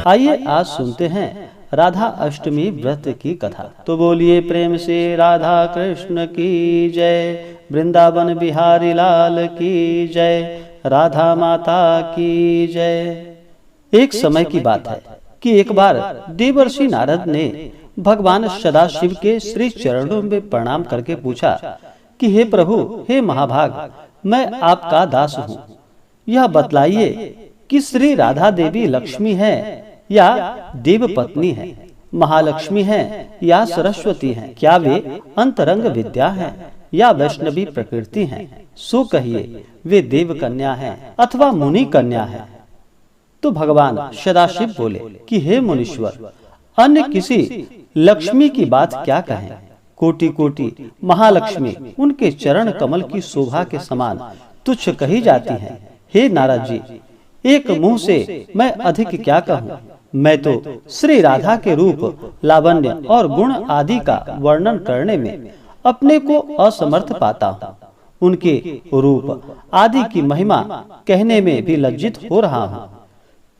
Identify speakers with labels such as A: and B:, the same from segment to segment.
A: आइए आज सुनते हैं राधा अष्टमी व्रत की कथा। तो बोलिए प्रेम से राधा कृष्ण की जय, वृंदावन बिहारी लाल की जय, राधा माता की जय। एक समय की बात है कि एक बार देवर्षि नारद ने भगवान सदाशिव के श्री चरणों में प्रणाम करके पूछा कि हे प्रभु, हे महाभाग, मैं आपका दास हूँ। यह बतलाइए कि श्री राधा देवी लक्ष्मी है या देव पत्नी है, महालक्ष्मी है या सरस्वती है, क्या वे अंतरंग विद्या है या वैष्णवी प्रकृति है? सो कहिए, वे देव कन्या है अथवा मुनि कन्या है। तो भगवान सदाशिव बोले कि हे मुनीश्वर, अन्य किसी लक्ष्मी की बात क्या कहें। कोटि कोटि महालक्ष्मी उनके चरण कमल की शोभा के समान तुच्छ कही जाती हैं। हे नारद जी, एक मुंह से मैं अधिक क्या कहूँ। मैं तो श्री राधा के रूप, लावण्य और गुण आदि का वर्णन करने में अपने को असमर्थ पाता हूँ। उनके रूप आदि की महिमा कहने में भी लज्जित हो रहा हूँ।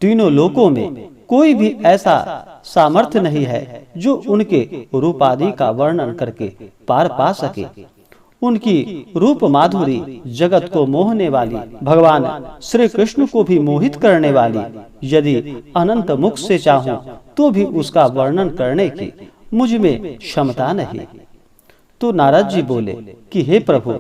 A: तीनों लोकों में कोई भी ऐसा सामर्थ्य नहीं है जो उनके रूप आदि का वर्णन करके पार पा सके। उनकी रूप माधुरी जगत को मोहने वाली, भगवान श्री कृष्ण को भी मोहित करने वाली, यदि अनंत मुख से चाहूं तो भी उसका वर्णन करने की मुझ में क्षमता नहीं। तो नारद जी बोले कि हे प्रभु,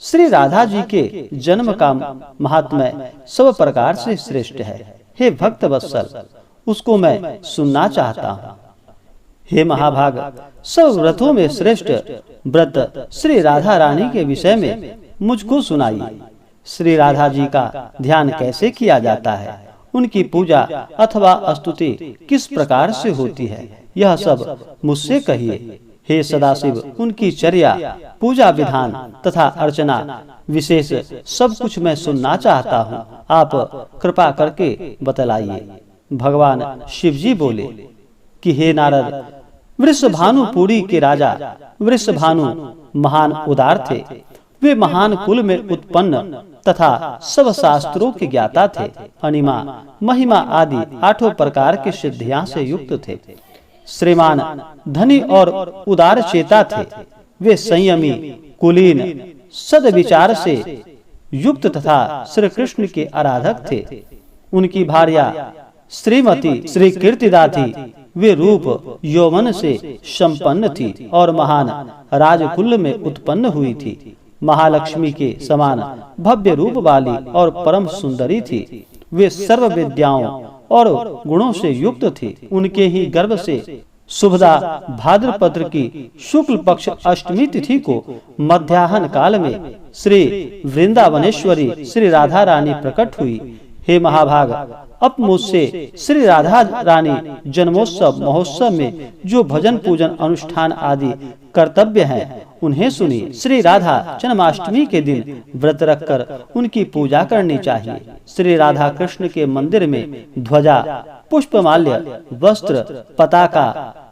A: श्री राधा जी के जन्म का महात्म्य सब प्रकार से श्रेष्ठ है। हे भक्त वत्सल, उसको मैं सुनना चाहता हूँ। हे महाभाग, सब व्रतों में श्रेष्ठ व्रत श्री राधा रानी के विषय में मुझको सुनाइए। श्री राधा जी का ध्यान कैसे किया जाता है, उनकी पूजा अथवा स्तुति किस प्रकार से होती है, यह सब मुझसे कहिए। हे सदाशिव, उनकी चर्या, पूजा विधान तथा अर्चना विशेष सब कुछ मैं सुनना चाहता हूँ। आप कृपा करके बतलाइए। भगवान शिव जी बोले कि हे नारद, वृषभानुपुरी के राजा वृषभानु महान उदार थे। वे महान कुल में उत्पन्न तथा सब शास्त्रों के ज्ञाता थे। अनिमा, महिमा आदि 8 प्रकार के सिद्धियां से युक्त थे। श्रीमान, धनी और उदार चेता थे। वे संयमी, कुलीन, सद्विचार से युक्त तथा श्री कृष्ण के आराधक थे। उनकी भार्या श्रीमती श्री कीर्तिदा थी। वे रूप यौवन से संपन्न थी और महान राजकुल में उत्पन्न हुई थी। महालक्ष्मी के समान भव्य रूप वाली और परम सुंदरी थी। वे सर्व विद्याओं और गुणों से युक्त थी। उनके ही गर्भ से शुभदा भाद्रपद की शुक्ल पक्ष अष्टमी तिथि को मध्याह्न काल में श्री वृंदावनेश्वरी श्री राधा रानी प्रकट हुई। हे महाभाग, अब मुझसे श्री राधा रानी जन्मोत्सव महोत्सव में जो भजन पूजन अनुष्ठान आदि कर्तव्य हैं, उन्हें सुनिए। श्री राधा जन्माष्टमी के दिन व्रत रखकर उनकी पूजा करनी चाहिए। श्री राधा कृष्ण के मंदिर में ध्वजा, पुष्पमाल्य, वस्त्र, पताका,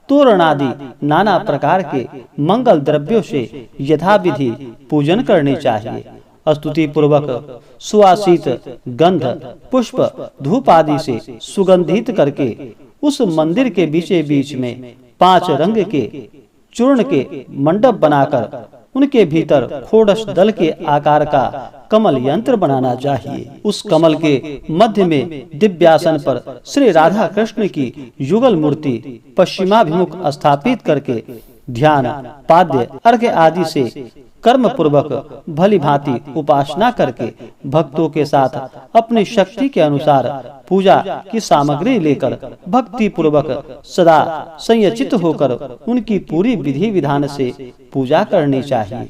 A: तोरण आदि नाना प्रकार के मंगल द्रव्यों से यथाविधि पूजन करनी चाहिए। स्तुति पूर्वक सुवासित गंध, पुष्प, धूप आदि से सुगंधित करके उस मंदिर के बीचे बीच में 5 रंग के चूर्ण के मंडप बनाकर उनके भीतर खोड़स दल के आकार का कमल यंत्र बनाना चाहिए। उस कमल के मध्य में दिव्यासन पर श्री राधा कृष्ण की युगल मूर्ति पश्चिमाभिमुख स्थापित करके ध्यान, पाद्य, अर्घ्य आदि से कर्म पूर्वक भली भांति उपासना करके भक्तों के साथ अपनी शक्ति के अनुसार पूजा की सामग्री लेकर भक्ति पूर्वक सदा संयचित होकर उनकी पूरी विधि विधान से पूजा करनी चाहिए।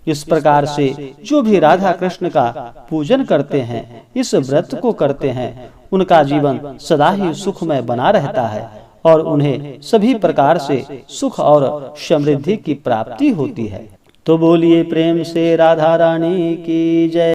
A: इस प्रकार से जो भी राधा कृष्ण का पूजन करते हैं, इस व्रत को करते हैं, उनका जीवन सदा ही सुखमय बना रहता है और उन्हें सभी प्रकार से सुख और समृद्धि की प्राप्ति होती है। तो बोलिए प्रेम से राधा रानी की जय।